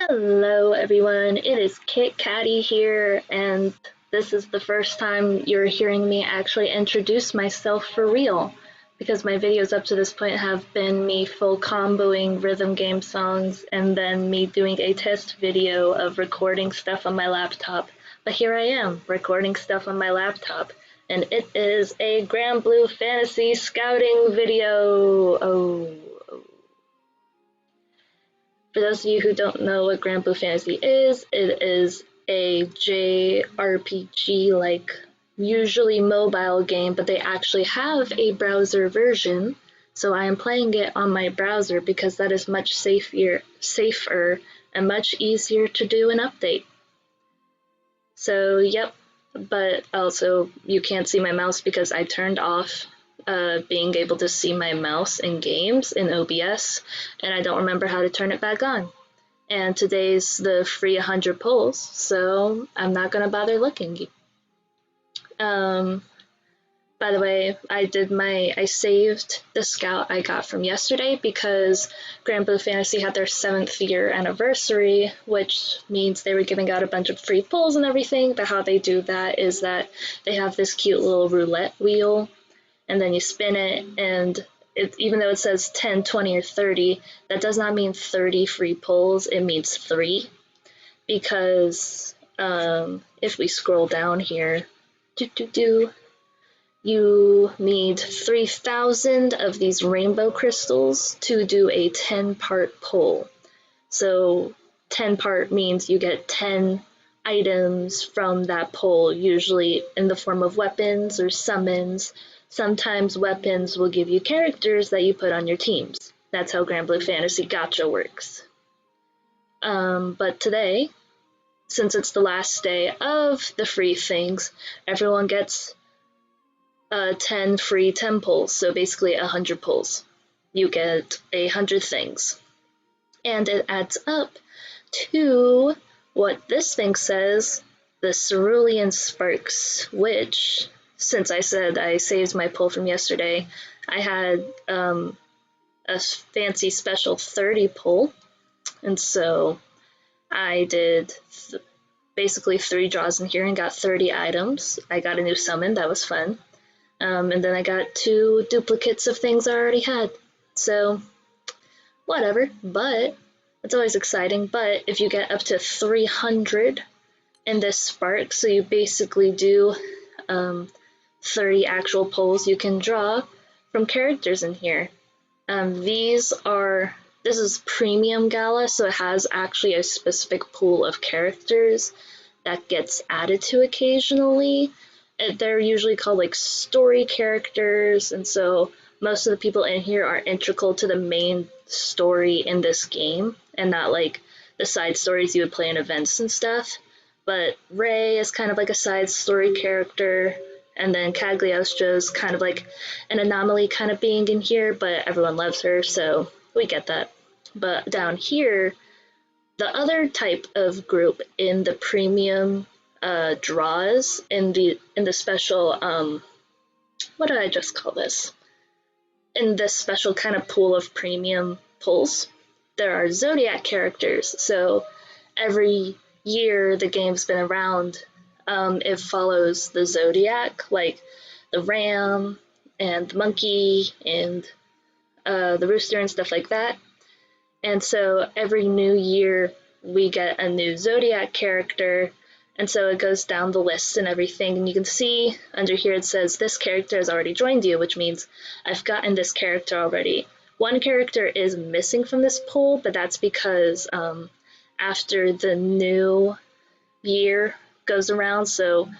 Hello everyone, it is Kit Catty here, and this is the first time you're hearing me actually introduce myself for real, because my videos up to this point have been me full comboing rhythm game songs and then me doing a test video of recording stuff on my laptop. But here I am, recording stuff on my laptop, and it is a Granblue Fantasy scouting video. For those of you who don't know what Granblue Fantasy is, it is a jrpg, like usually mobile game, but they actually have a browser version. So I am playing it on my browser because that is much safer and much easier to do an update. So yep, but also you can't see my mouse because I turned off being able to see my mouse in games in OBS, and I don't remember how to turn it back on. And today's the free 100 polls, so I'm not gonna bother looking. By the way, I saved the scout I got from yesterday because Granblue Fantasy had their 7th year anniversary, which means they were giving out a bunch of free polls and everything. But how they do that is that they have this cute little roulette wheel, and then you spin it, and even though it says 10, 20, or 30, that does not mean 30 free polls, it means 3. Because if we scroll down here, you need 3,000 of these rainbow crystals to do a 10-part poll. So 10-part means you get 10 items from that poll, usually in the form of weapons or summons. Sometimes weapons will give you characters that you put on your teams. That's how Granblue Fantasy Gacha works. But today, since it's the last day of the free things, everyone gets 10 free 10 pulls, so basically 100 pulls. You get 100 things. And it adds up to what this thing says, the Cerulean Sparks, which, since I said I saved my pull from yesterday, I had a fancy special 30 pull, and so I did basically 3 draws in here and got 30 items. I got a new summon, that was fun. And then I got 2 duplicates of things I already had. So, whatever, but it's always exciting. But if you get up to 300 in this spark, so you basically do 30 actual pulls you can draw from characters in here. This is premium gala, so it has actually a specific pool of characters that gets added to occasionally. They're usually called like story characters, and so most of the people in here are integral to the main story in this game, and not like the side stories you would play in events and stuff. But Ray is kind of like a side story character, and then Cagliostro's kind of like an anomaly kind of being in here, but everyone loves her, so we get that. But down here, the other type of group in the premium draws in the special what did I just call this? In this special kind of pool of premium pulls, there are zodiac characters. So every year the game's been around, it follows the zodiac, like the ram and the monkey and the rooster and stuff like that. And so every new year we get a new zodiac character, and so it goes down the list and everything, and you can see under here it says this character has already joined you, which means I've gotten this character already. One character is missing from this pool, but that's because after the new year goes around, so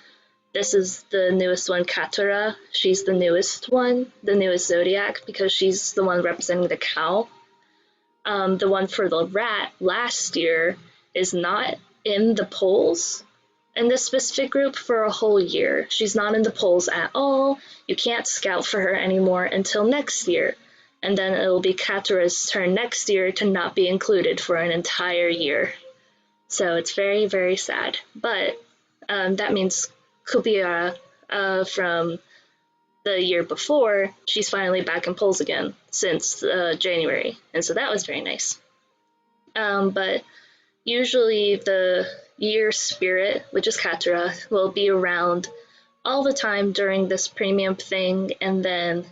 this is the newest one, Katura. She's the newest one, the newest zodiac, because she's the one representing the cow. The one for the rat last year is not in the polls in this specific group for a whole year. She's not in the polls at all. You can't scout for her anymore until next year. And then it'll be Katura's turn next year to not be included for an entire year. So it's very, very sad. But that means Kubiara from the year before, she's finally back in polls again since January. And so that was very nice. But Usually the year spirit, which is Katura, will be around all the time during this premium thing, and then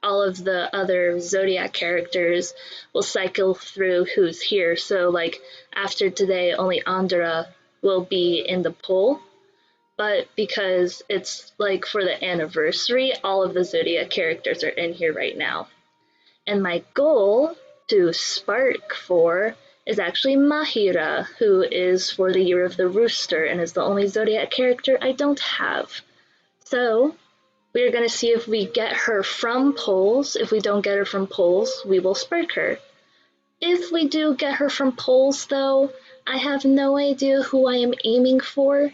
all of the other zodiac characters will cycle through who's here. So like after today, only Andra will be in the poll, but because it's like for the anniversary, all of the zodiac characters are in here right now. And my goal to spark for is actually Mahira, who is for the Year of the Rooster and is the only zodiac character I don't have. So we're going to see if we get her from polls. If we don't get her from polls, we will spark her. If we do get her from polls, though, I have no idea who I am aiming for.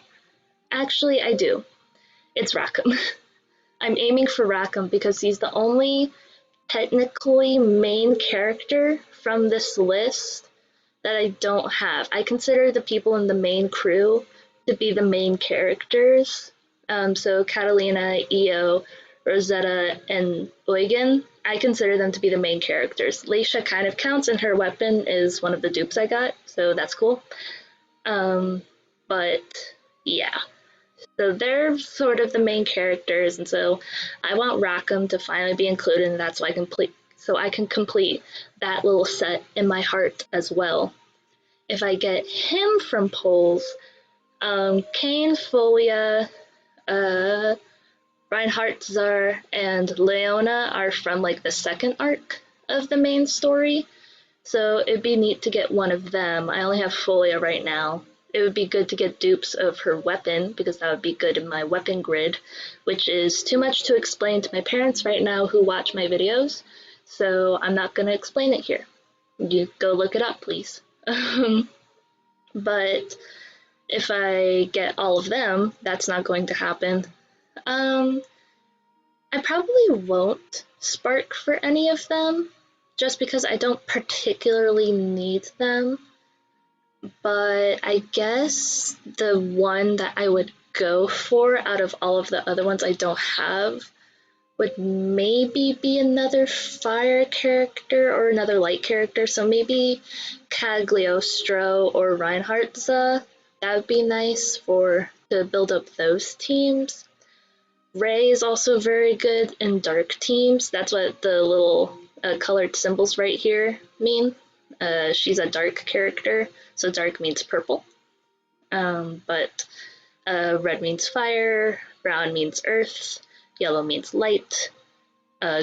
Actually, I do. It's Rackham. I'm aiming for Rackham because he's the only technically main character from this list that I don't have. I consider the people in the main crew to be the main characters. So Catalina, Io, Rosetta, and Eugen, I consider them to be the main characters. Leisha kind of counts, and her weapon is one of the dupes I got, so that's cool. But yeah, so they're sort of the main characters, and so I want Rackham to finally be included, and that's so I can complete that little set in my heart as well. If I get him from polls, Kane, Folia, Reinhardt, Zar, and Leona are from like the second arc of the main story, so it'd be neat to get one of them. I only have Folia right now. It would be good to get dupes of her weapon, because that would be good in my weapon grid, which is too much to explain to my parents right now who watch my videos, so I'm not going to explain it here. You go look it up, please. But if I get all of them, that's not going to happen. I probably won't spark for any of them, just because I don't particularly need them. But I guess the one that I would go for out of all of the other ones I don't have would maybe be another fire character or another light character. So maybe Cagliostro or Reinhardtza. That would be nice to build up those teams. Ray is also very good in dark teams. That's what the little colored symbols right here mean. She's a dark character, so dark means purple. But red means fire, brown means earth, yellow means light,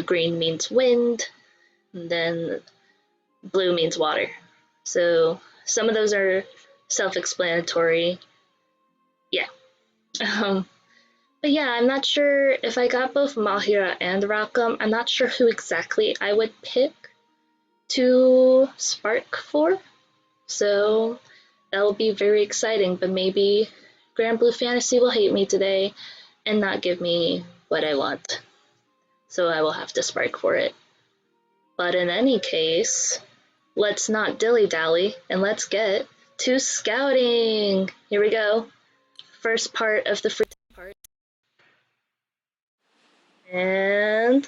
green means wind, and then blue means water. So some of those are self-explanatory. Yeah. But yeah, I'm not sure if I got both Mahira and Rackham. I'm not sure who exactly I would pick to spark for. So that'll be very exciting, but maybe Granblue Fantasy will hate me today and not give me what I want. So I will have to spark for it. But in any case, let's not dilly-dally and let's get to scouting. Here we go. First part of the free part. And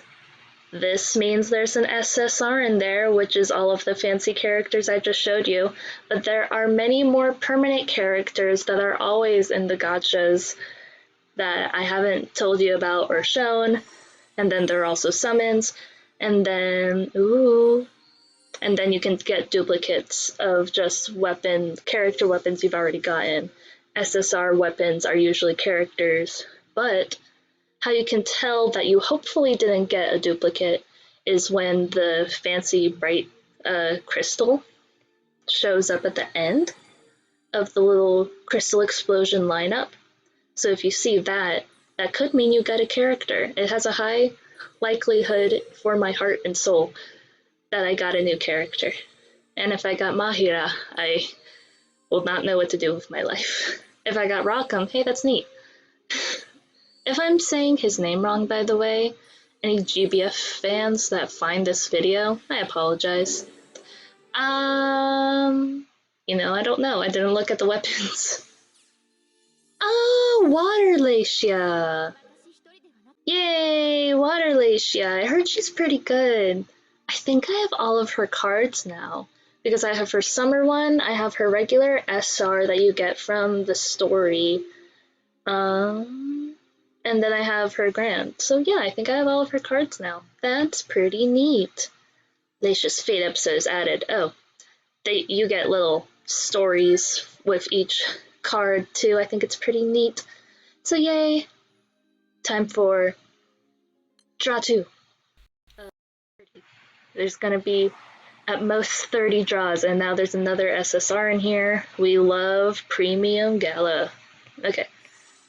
this means there's an SSR in there, which is all of the fancy characters I just showed you, but there are many more permanent characters that are always in the gachas that I haven't told you about or shown, and then there are also summons, and then, and then you can get duplicates of just character weapons you've already gotten. SSR weapons are usually characters, but how you can tell that you hopefully didn't get a duplicate is when the fancy bright crystal shows up at the end of the little crystal explosion lineup. So if you see that, that could mean you got a character. It has a high likelihood for my heart and soul that I got a new character. And if I got Mahira, I will not know what to do with my life. If I got Rackham, hey, that's neat. If I'm saying his name wrong, by the way, any GBF fans that find this video, I apologize. I don't know. I didn't look at the weapons. Oh, Water Lacia! Yay, Water Lacia! I heard she's pretty good. I think I have all of her cards now, because I have her summer one, I have her regular SR that you get from the story, and then I have her grand. So yeah, I think I have all of her cards now. That's pretty neat. Lacious Fate episodes added. Oh, you get little stories with each card too. I think it's pretty neat. So yay! Time for draw 2. There's gonna be at most 30 draws, and now there's another SSR in here. We love Premium Gala. Okay.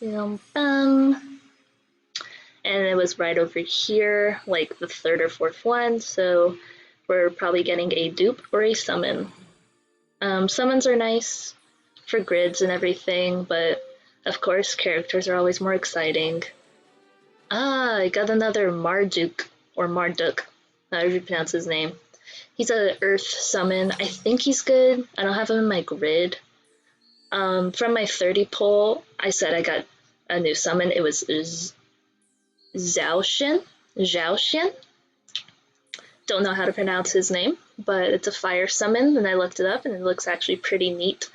And it was right over here, like the third or fourth one, so we're probably getting a dupe or a summon. Summons are nice for grids and everything, but of course characters are always more exciting. Ah, I got another Marduk, or Marduk, however you pronounce his name. He's a Earth summon. I think he's good. I don't have him in my grid. From my 30 pull, I said I got a new summon. It was Zhaoxin. Don't know how to pronounce his name, but it's a fire summon, and I looked it up, and it looks actually pretty neat.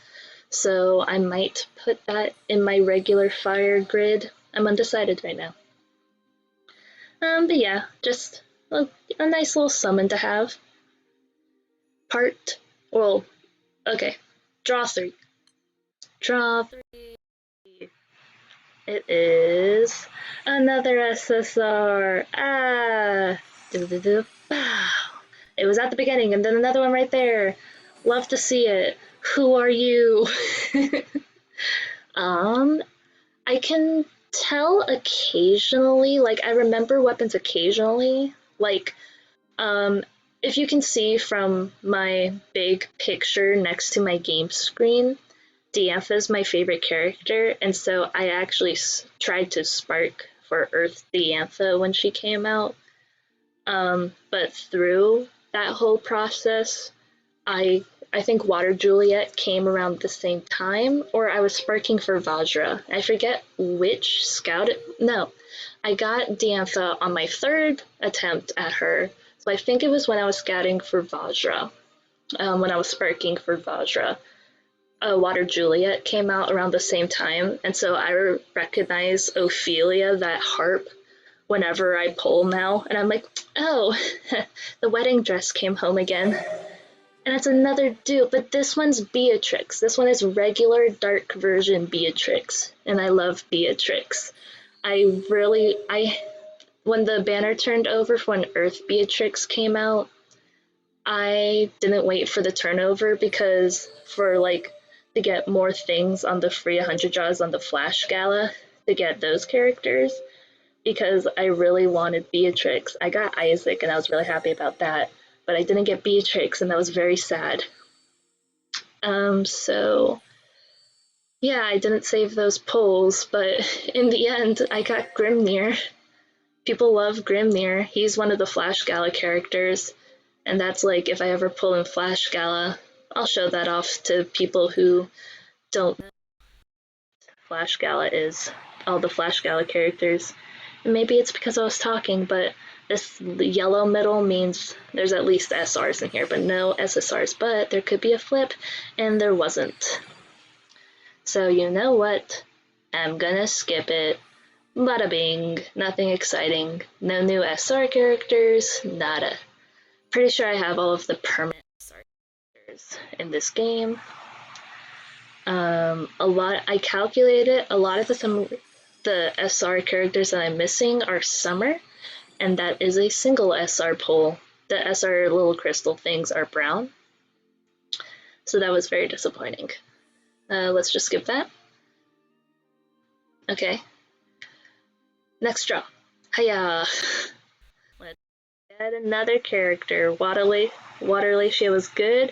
So I might put that in my regular fire grid. I'm undecided right now. But yeah, just a nice little summon to have. Okay, draw 3. Draw 3. It is another SSR. It was at the beginning, and then another one right there. Love to see it. Who are you? I can tell occasionally, like I remember weapons occasionally, like if you can see from my big picture next to my game screen, Diantha is my favorite character, and so I actually tried to spark for Earth Diantha when she came out. But through that whole process, I think Water Juliet came around the same time, or I was sparking for Vajra. I forget which scout. No, I got Diantha on my 3rd attempt at her, so I think it was when I was scouting for Vajra, when I was sparking for Vajra. Water Juliet came out around the same time, and so I recognize Ophelia, that harp, whenever I pull now, and I'm like, oh, the wedding dress came home again. And it's another dupe, but this one's Beatrix. This one is regular dark version Beatrix, and I love Beatrix. When the banner turned over for when Earth Beatrix came out, I didn't wait for the turnover because to get more things on the free 100 draws on the Flash Gala to get those characters, because I really wanted Beatrix. I got Isaac and I was really happy about that, but I didn't get Beatrix and that was very sad. So yeah, I didn't save those pulls, but in the end I got Grimnir. People love Grimnir. He's one of the Flash Gala characters, and that's like, if I ever pull in Flash Gala, I'll show that off to people who don't know what Flash Gala is, all the Flash Gala characters. And maybe it's because I was talking, but this yellow middle means there's at least SRs in here, but no SSRs, but there could be a flip, and there wasn't. So you know what? I'm gonna skip it. Bada bing, nothing exciting, no new SR characters, nada. Pretty sure I have all of the permanent SR characters in this game. I calculated a lot of the SR characters that I'm missing are summer, and that is a single SR pull. The SR little crystal things are brown, so that was very disappointing. Let's just skip that. Okay. Next draw. Hiya! Let's get another character. Waterlacia was good.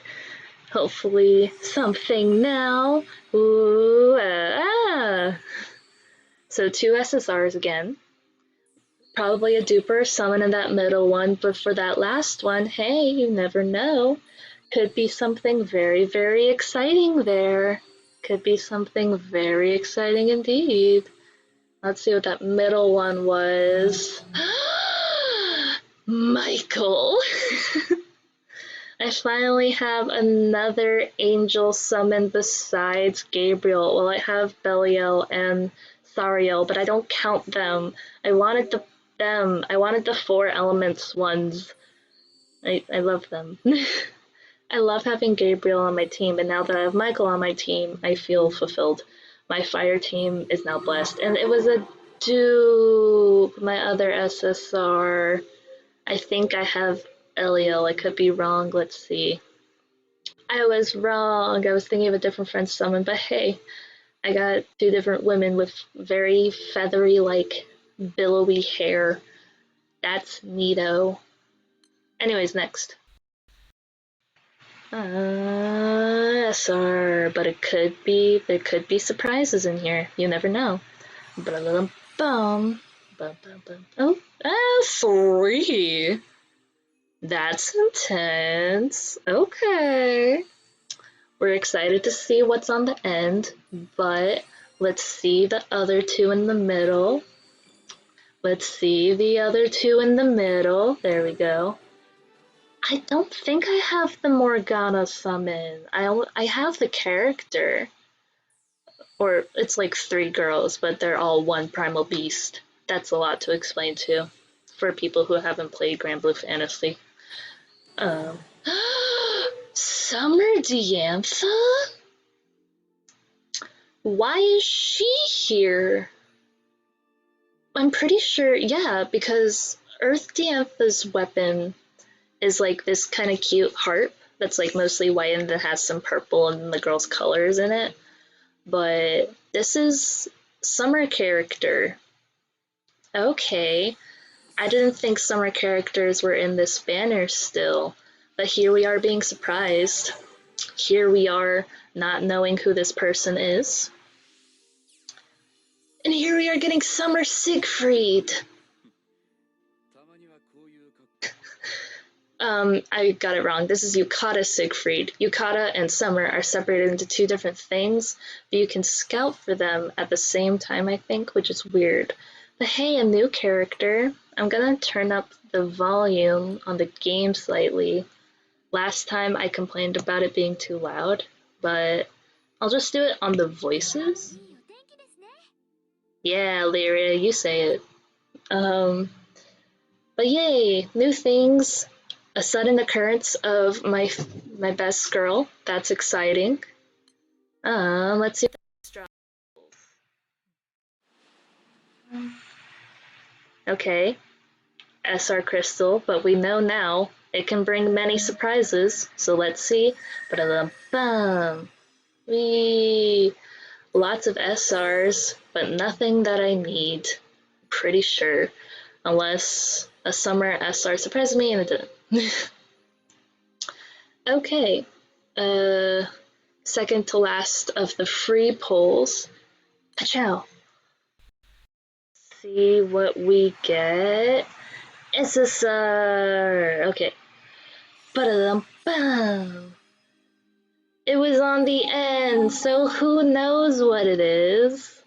Hopefully something now. Ooh, So 2 SSRs again. Probably a duper summon in that middle one, but for that last one, hey, you never know. Could be something very, very exciting there. Could be something very exciting indeed. Let's see what that middle one was. Michael! I finally have another angel summon besides Gabriel. Well, I have Belial and Sariel, but I don't count them. I wanted them. I wanted the four elements ones. I love them. I love having Gabriel on my team, and now that I have Michael on my team, I feel fulfilled. My fire team is now blessed, and it was a dupe. My other SSR. I think I have Eliel. I could be wrong. Let's see. I was wrong. I was thinking of a different French summon, but hey, I got two different women with very feathery, like billowy hair. That's neato. Anyways, next. SR, but there could be surprises in here. You never know. Bum, bum, bum, bum. Oh, S3. That's intense. Okay. We're excited to see what's on the end, but let's see the other two in the middle. Let's see the other two in the middle. There we go. I don't think I have the Morgana summon. I have the character. Or it's like three girls, but they're all one primal beast. That's a lot to explain too, for people who haven't played Granblue Fantasy. Summer Diantha? Why is she here? I'm pretty sure, yeah, because Earth Diantha's weapon is like this kind of cute harp that's like mostly white and that has some purple and the girl's colors in it. But this is summer character. Okay. I didn't think summer characters were in this banner still, but here we are being surprised. Here we are not knowing who this person is. And here we are getting Summer Siegfried. I got it wrong. This is Yukata Siegfried. Yukata and Summer are separated into two different things, but you can scout for them at the same time, I think, which is weird. But hey, a new character. I'm gonna turn up the volume on the game slightly. Last time I complained about it being too loud, but I'll just do it on the voices. Yeah, Lyria, you say it. But yay, new things. A sudden occurrence of my best girl. That's exciting. Let's see. Okay, SR Crystal, but we know now it can bring many surprises. So let's see. Ba-da-dum-bum. Whee! Lots of SRs, but nothing that I need. Pretty sure, unless a summer SR surprised me and it didn't. Okay, second to last of the free polls. Pachow. See what we get. SSR. Okay. Ba-da-dum-bum. It was on the end, so who knows what it is?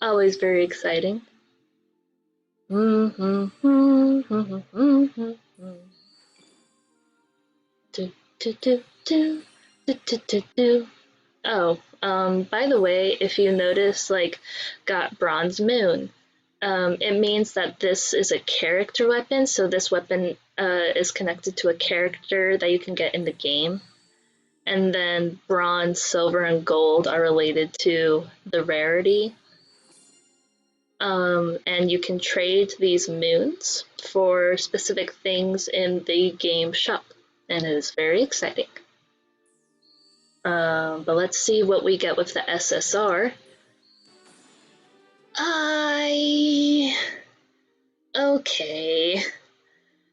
Always very exciting. Do, do, do, do, do, do, do. Oh, by the way, if you notice, like, got Bronze Moon, it means that this is a character weapon, so this weapon is connected to a character that you can get in the game. And then bronze, silver, and gold are related to the rarity. And you can trade these moons for specific things in the game shop, and it is very exciting. But let's see what we get with the SSR. Okay.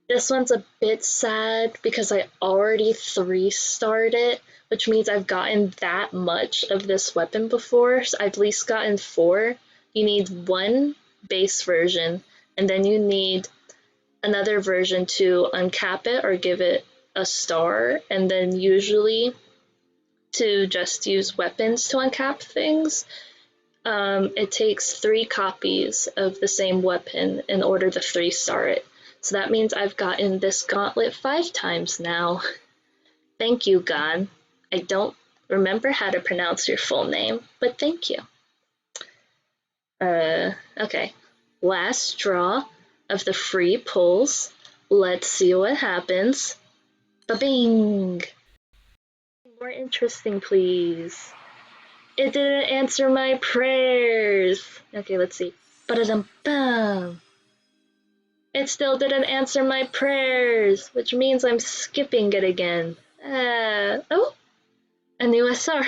This one's a bit sad because I already 3-starred it, which means I've gotten that much of this weapon before. So I've at least gotten 4. You need one base version, and then you need another version to uncap it or give it a star, and then usually to just use weapons to uncap things. It takes 3 copies of the same weapon in order to 3-star it. So that means I've gotten this gauntlet 5 times now. Thank you, Gon. I don't remember how to pronounce your full name, but thank you. Okay. Last draw of the free pulls. Let's see what happens. Ba-bing! More interesting, please. It didn't answer my prayers. Okay, let's see. Ba-da-dum-bum. It still didn't answer my prayers, which means I'm skipping it again. Oh, a new SR.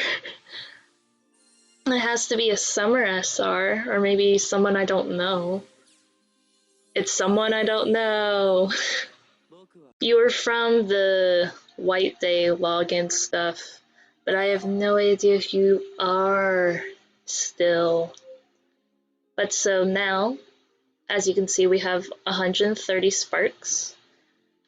It has to be a summer SR, or maybe someone I don't know. It's someone I don't know. You were from the White Day login stuff, but I have no idea who you are still. But so now, as you can see, we have 130 sparks.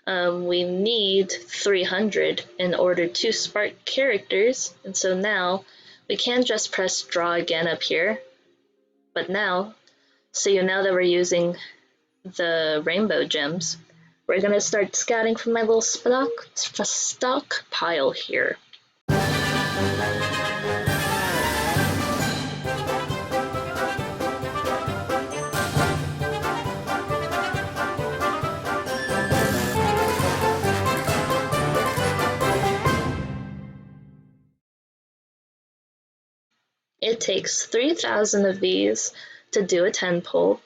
We need 300 in order to spark characters, and so now we can just press draw again up here. But now, so you know that we're using the rainbow gems, we're gonna start scouting from my little stockpile here. It takes 3,000 of these to do a 10 pull,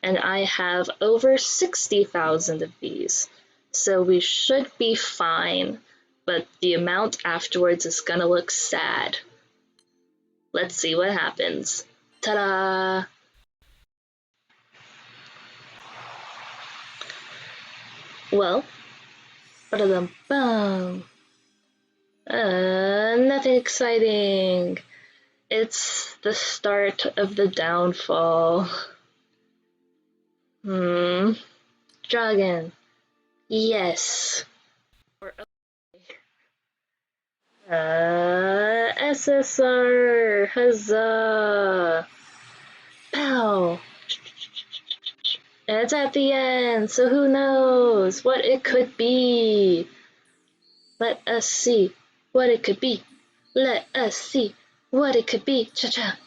and I have over 60,000 of these, so we should be fine, but the amount afterwards is gonna look sad. Let's see what happens. Ta-da! Well, ba-da-dum-bum. Nothing exciting. It's the start of the downfall. Dragon. Yes. Or SSR. Huzzah. Pow. And it's at the end, so who knows what it could be. Let us see what it could be. Let us see what it could be. Cha-cha.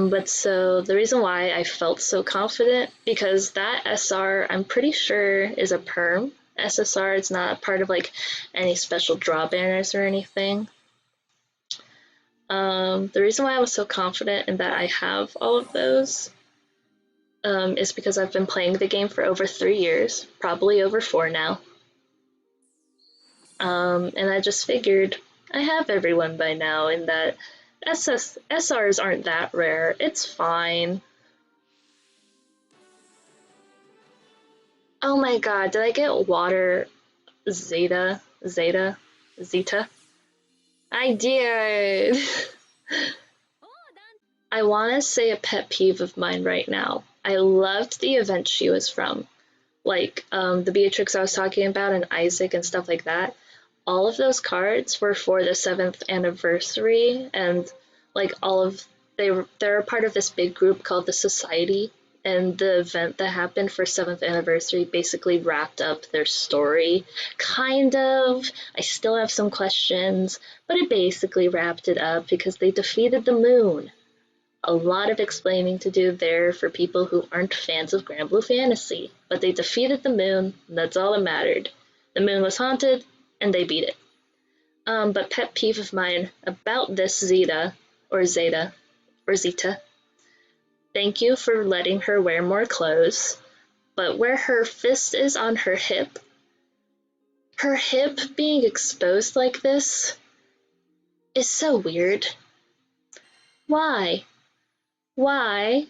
But so the reason why I felt so confident, because that SR I'm pretty sure is a perm SSR. It's not part of like any special draw banners or anything. The reason why I was so confident in that I have all of those is because I've been playing the game for over 3 years, probably over 4 now. And I just figured I have everyone by now, and that SRs aren't that rare. It's fine. Oh my god, did I get water Zeta? I did! I want to say a pet peeve of mine right now. I loved the event she was from. Like, the Beatrix I was talking about and Isaac and stuff like that. All of those cards were for the 7th anniversary, and like they're a part of this big group called the Society, and the event that happened for 7th anniversary basically wrapped up their story. Kind of. I still have some questions, but it basically wrapped it up because they defeated the moon. A lot of explaining to do there for people who aren't fans of Granblue Fantasy, but they defeated the moon, and that's all that mattered. The moon was haunted, and they beat it. But pet peeve of mine about this Zeta, thank you for letting her wear more clothes, but where her fist is on her hip being exposed like this is so weird. Why? I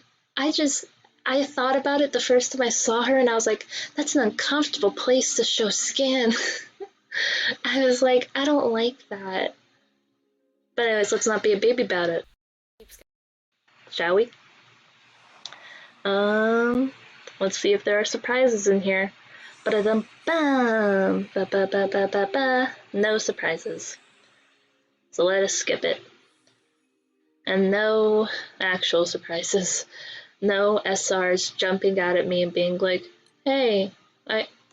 thought about it the first time I saw her, and I was like, that's an uncomfortable place to show skin. I was like, I don't like that. But anyways, let's not be a baby about it. Shall we? Let's see if there are surprises in here. Ba-da-dum-bum! Ba-ba-ba-ba-ba-ba! No surprises. So let us skip it. And no actual surprises. No SRs jumping out at me and being like, hey,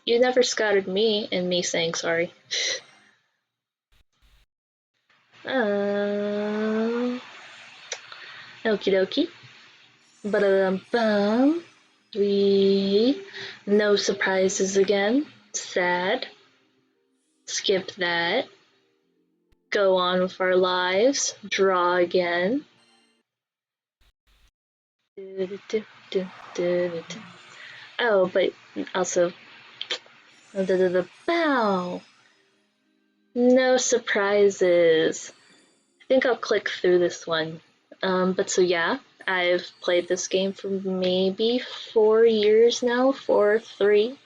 You never scouted me and me saying sorry. Okie dokie. Ba-da-dum-bum. No surprises again. Sad. Skip that. Go on with our lives. Draw again. Oh, but also. Bow. No surprises. I think I'll click through this one. But so yeah, I've played this game for maybe 4 years now, 4 or 3.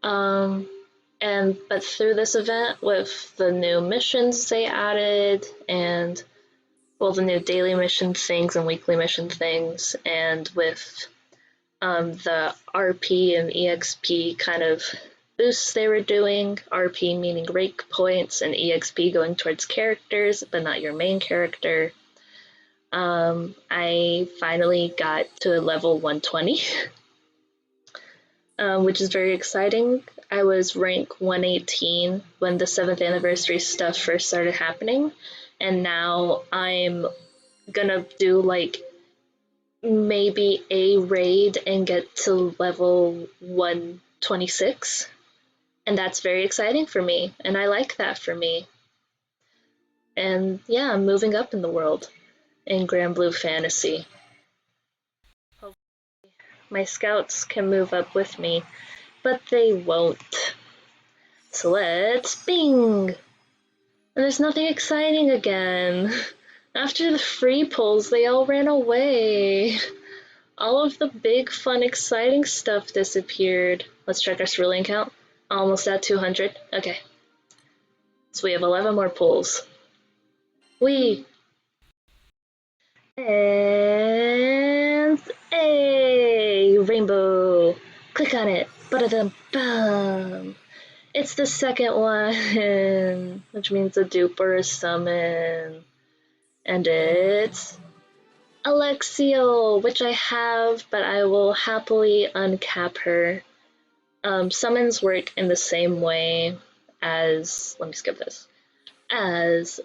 But through this event with the new missions they added and well the new daily mission things and weekly mission things and with the RP and EXP kind of boosts they were doing, RP meaning rank points and EXP going towards characters but not your main character. I finally got to level 120, which is very exciting. I was rank 118 when the 7th anniversary stuff first started happening, and now I'm gonna do like maybe a raid and get to level 126, and that's very exciting for me, and I like that for me. And yeah, I'm moving up in the world in Granblue Fantasy. My scouts can move up with me, but they won't. So let's bing! And there's nothing exciting again. After the free pulls, they all ran away. All of the big, fun, exciting stuff disappeared. Let's check our cerulean count. Almost at 200. Okay. So we have 11 more pulls. And a rainbow. Click on it. Ba-da-dum-bum. It's the second one, which means a dupe or a summon. And it's Alexiel, which I have, but I will happily uncap her. Summons work in the same way as, let me skip this, as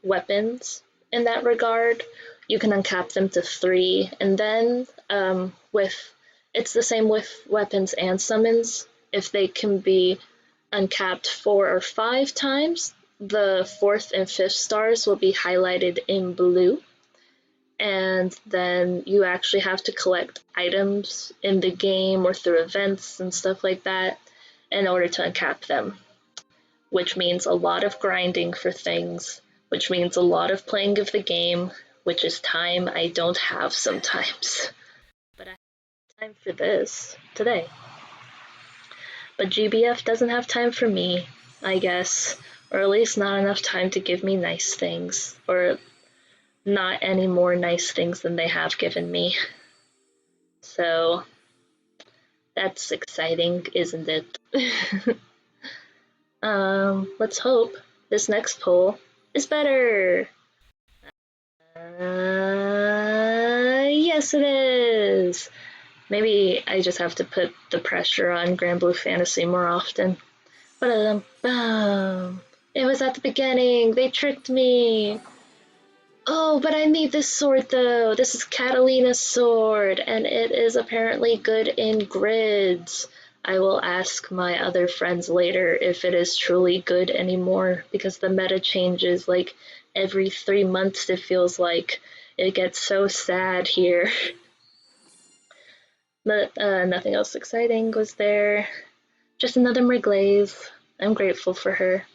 weapons in that regard. You can uncap them to 3, and then it's the same with weapons and summons. If they can be uncapped 4 or 5 times, the 4th and 5th stars will be highlighted in blue. And then you actually have to collect items in the game or through events and stuff like that in order to uncap them, which means a lot of grinding for things, which means a lot of playing of the game, which is time I don't have sometimes. But I have time for this today. But GBF doesn't have time for me, I guess, or at least not enough time to give me nice things, or not any more nice things than they have given me. So that's exciting, isn't it? Let's hope this next poll is better. Yes, it is. Maybe I just have to put the pressure on Granblue Fantasy more often. Ba-da-dum-bum. It was at the beginning. They tricked me. Oh, but I need this sword though. This is Catalina's sword, and it is apparently good in grids. I will ask my other friends later if it is truly good anymore, because the meta changes like every 3 months, it feels like. It gets so sad here. But nothing else exciting was there. Just another Merglaze. I'm grateful for her.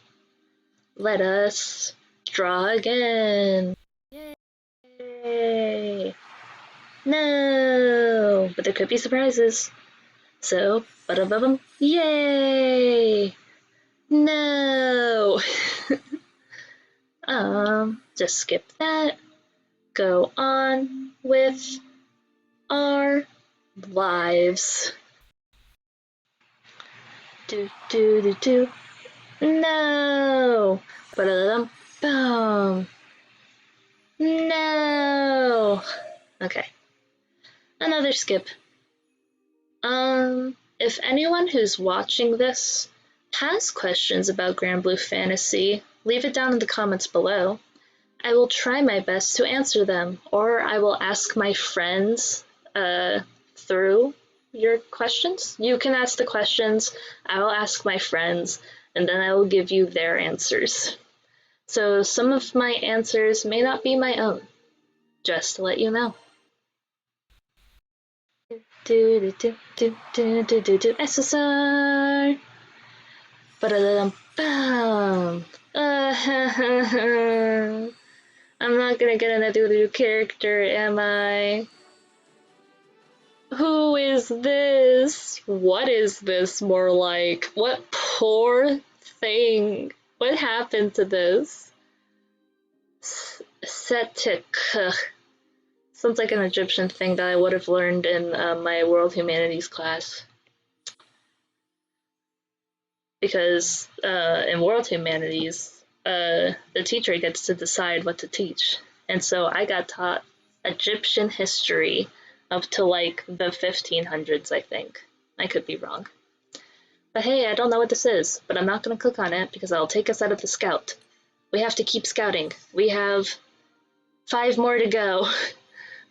Let us draw again. Yay! No! But there could be surprises. So, ba-da-ba-bum. Yay! No! Just skip that. Go on with our lives. Do. No! Ba-da-dum-bum. No! Okay. Another skip. if anyone who's watching this has questions about Granblue Fantasy, leave it down in the comments below. I will try my best to answer them, or I will ask my friends through your questions. You can ask the questions, I will ask my friends, and then I will give you their answers. So some of my answers may not be my own, just to let you know. SSR! Ba-da-dum-bum! I'm not gonna get another new character, am I? Who is this? What is this more like? What poor thing? What happened to this? Setik. Sounds like an Egyptian thing that I would have learned in my World Humanities class. Because in World Humanities, the teacher gets to decide what to teach. And so I got taught Egyptian history up to like the 1500s, I think. I could be wrong. But hey, I don't know what this is, but I'm not going to click on it because it'll take us out of the scout. We have to keep scouting. We have 5 more to go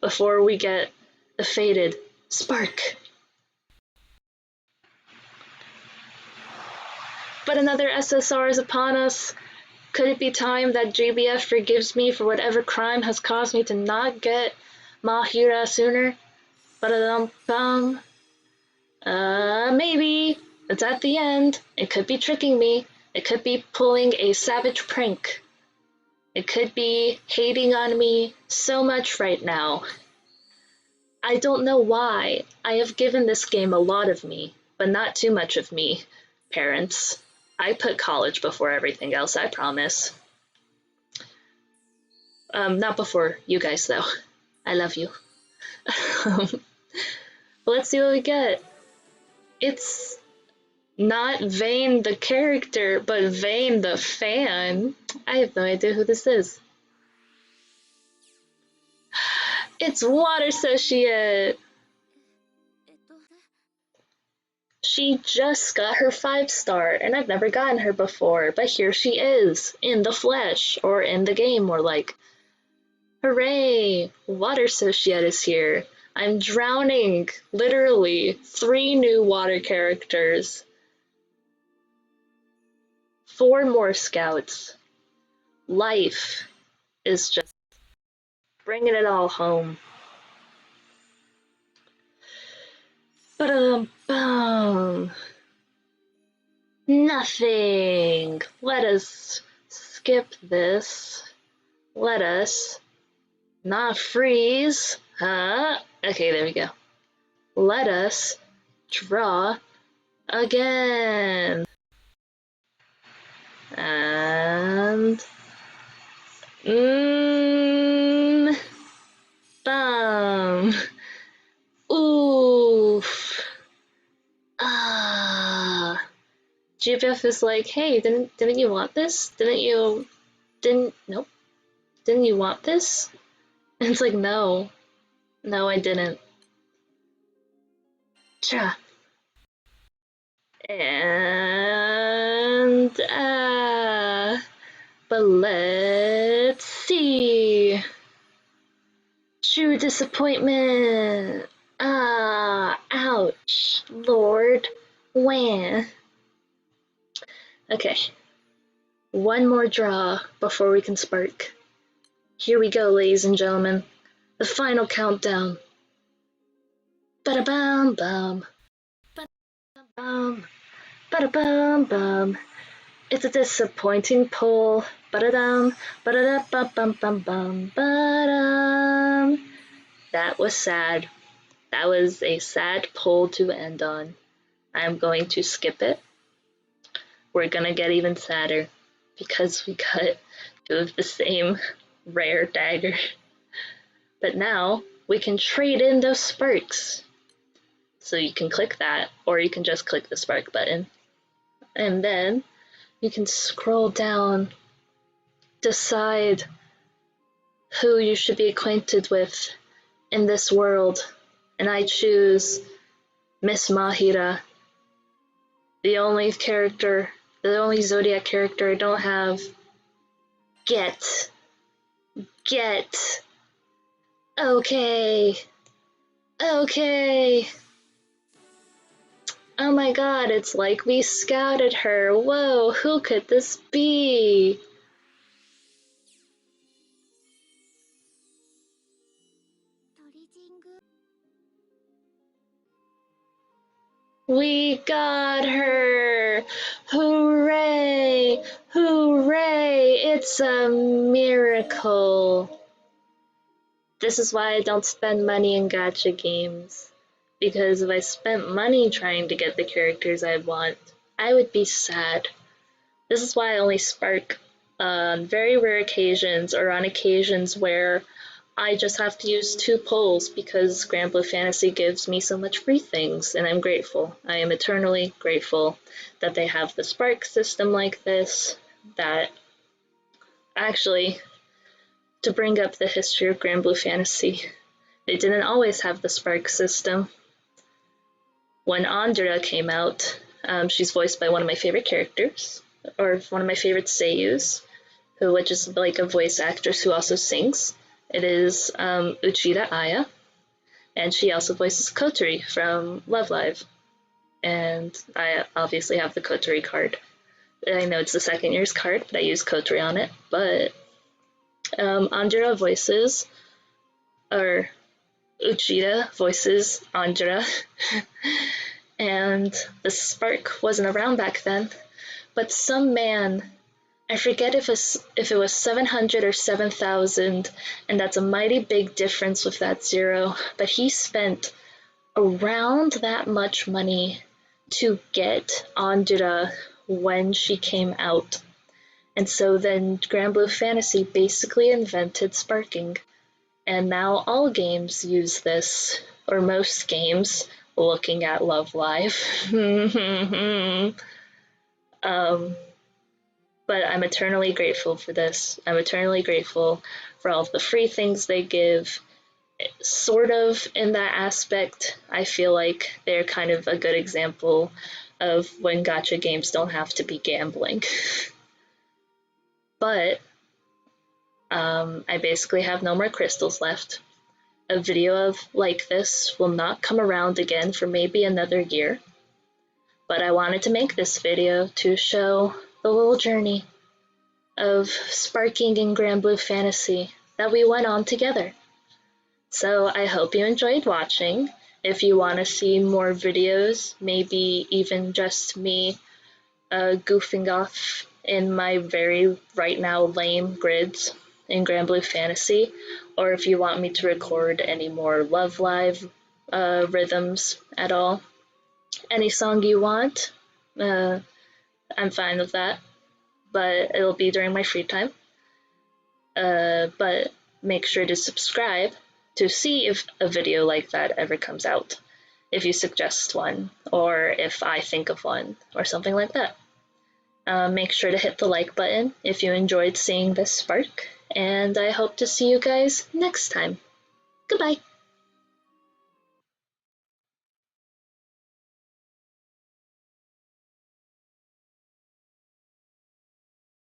before we get the fated spark. But another SSR is upon us. Could it be time that GBF forgives me for whatever crime has caused me to not get Mahira sooner? Ba-da-dum-bum. Maybe. It's at the end. It could be tricking me. It could be pulling a savage prank. It could be hating on me so much right now. I don't know why. I have given this game a lot of me, but not too much of me, parents. I put college before everything else, I promise. Not before you guys, though. I love you. Let's see what we get. It's not Vane the character, but Vane the fan. I have no idea who this is. It's Water Associate! She just got her 5-star, and I've never gotten her before, but here she is, in the flesh, or in the game, more like. Hooray! Water Associate is here. I'm drowning, literally. 3 new water characters. 4 more scouts. Life is just bringing it all home. Ba-dum-bum. Nothing. Let us skip this. Let us not freeze. Okay, there we go. Let us draw again. And bum. Oof. GBF is like, hey, didn't you want this? Nope. Didn't you want this? And it's like, no, I didn't. Cha. And but let's see. True disappointment. Ouch, Lord. When? Okay. One more draw before we can spark. Here we go, ladies and gentlemen. The final countdown. Ba-da-bum bum. Ba-da-bum. Ba-da-bum bum. It's a disappointing pull. Ba-da-dum. Ba-da-da-bum-bum-bum-bum. Ba-dum. That was sad. That was a sad pull to end on. I'm going to skip it. We're gonna get even sadder because we got 2 of the same rare dagger. But now we can trade in those sparks. So you can click that, or you can just click the spark button. And then you can scroll down, decide who you should be acquainted with in this world. And I choose Miss Mahira The only Zodiac character I don't have. Get. Okay. Okay. Oh my god, it's like we scouted her. Whoa, who could this be? We got her! Hooray! Hooray! It's a miracle. This is why I don't spend money in gacha games. Because if I spent money trying to get the characters I want, I would be sad. This is why I only spark on very rare occasions or on occasions where I just have to use 2 pulls because Granblue Fantasy gives me so much free things, and I'm grateful. I am eternally grateful that they have the spark system like this, that actually, to bring up the history of Granblue Fantasy, they didn't always have the spark system. When Andra came out, she's voiced by one of my favorite characters, or one of my favorite seiyus, which is like a voice actress who also sings. It is Uchida Aya, and she also voices Kotori from Love Live. And I obviously have the Kotori card. I know it's the second year's card, but I use Kotori on it. But Andra voices, or Uchida voices Andra, and the spark wasn't around back then. But some man, I forget if it was 700 or 7,000, and that's a mighty big difference with that zero, but he spent around that much money to get Andra when she came out. And so then Granblue Fantasy basically invented sparking. And now all games use this, or most games, looking at Love Live. But I'm eternally grateful for this. I'm eternally grateful for all of the free things they give. Sort of in that aspect, I feel like they're kind of a good example of when gacha games don't have to be gambling. But I basically have no more crystals left. A video like this will not come around again for maybe another year. But I wanted to make this video to show the little journey of sparking in Granblue Fantasy that we went on together. So I hope you enjoyed watching. If you want to see more videos, maybe even just me goofing off in my very right now lame grids in Granblue Fantasy, or if you want me to record any more Love Live rhythms at all, any song you want, I'm fine with that, but it'll be during my free time. But make sure to subscribe to see if a video like that ever comes out, if you suggest one, or if I think of one, or something like that. Make sure to hit the like button if you enjoyed seeing this spark, and I hope to see you guys next time. Goodbye!